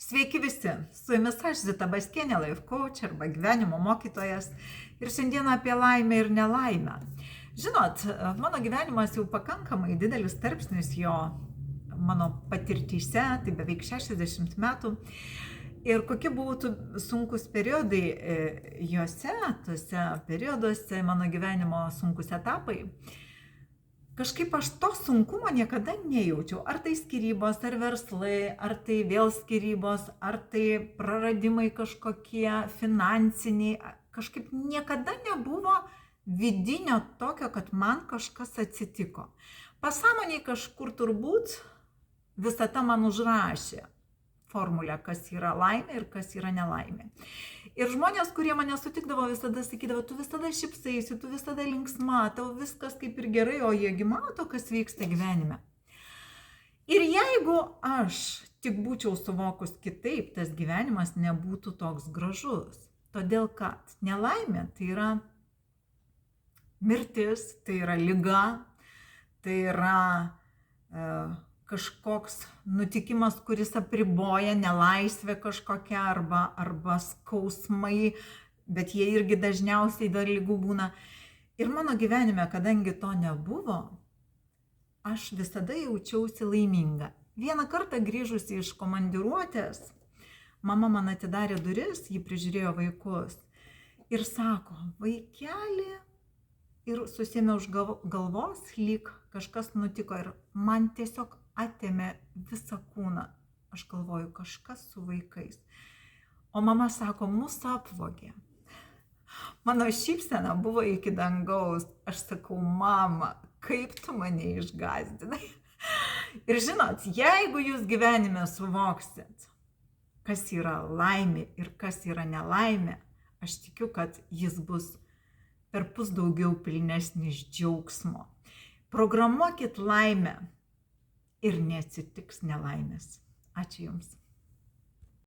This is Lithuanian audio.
Sveiki visi, su jumis aš Zita Baskienė, life coach arba gyvenimo mokytojas ir šiandieną apie laimę ir nelaimę. Žinot, mano gyvenimas jau pakankamai didelis tarpsnis jo mano patirtyse, tai beveik 60 metų. Ir kokie būtų sunkus periodai juose, tuose perioduose, mano gyvenimo sunkus etapai. Kažkaip aš to sunkumo niekada nejaučiau. Ar tai skyrybos, ar verslai, ar tai vėl skyrybos, ar tai praradimai kažkokie finansiniai. Kažkaip niekada nebuvo vidinio tokio, kad man kažkas atsitiko. Pasąmoniai kažkur turbūt visata man užrašė formulę, kas yra laimė ir kas yra nelaimė. Ir žmonės, kurie mane sutikdavo, visada sakydavo, tu visada šypsaisi, tu visada linksma, tau viskas kaip ir gerai, o jiegi mato, kas vyksta gyvenime. Ir jeigu aš tik būčiau suvokus kitaip, tas gyvenimas nebūtų toks gražus. Todėl, kad nelaimė tai yra mirtis, tai yra liga, tai yra kažkoks nutikimas, kuris apriboja nelaisvę kažkokią arba skausmai, bet jie irgi dažniausiai dar ligų būna. Ir mano gyvenime, kadangi to nebuvo, aš visada jaučiausi laiminga. Vieną kartą grįžusi iš komandiruotės, mama man atidarė duris, ji prižiūrėjo vaikus ir sako, vaikeli, ir susėmė už galvos, lyg kažkas nutiko ir man tiesiog atėmė visą kūną. Aš galvoju, kažkas su vaikais. O mama sako, mūsų apvogė. Mano šypsena buvo iki dangaus. Aš sakau, mama, kaip tu mane išgąsdinai. Ir žinot, jeigu jūs gyvenime suvoksit, kas yra laimė ir kas yra nelaimė, aš tikiu, kad jis bus perpus daugiau pilnesnis džiaugsmo. Programuokit laimę ir neatsitiks nelaimės. Ačiū Jums.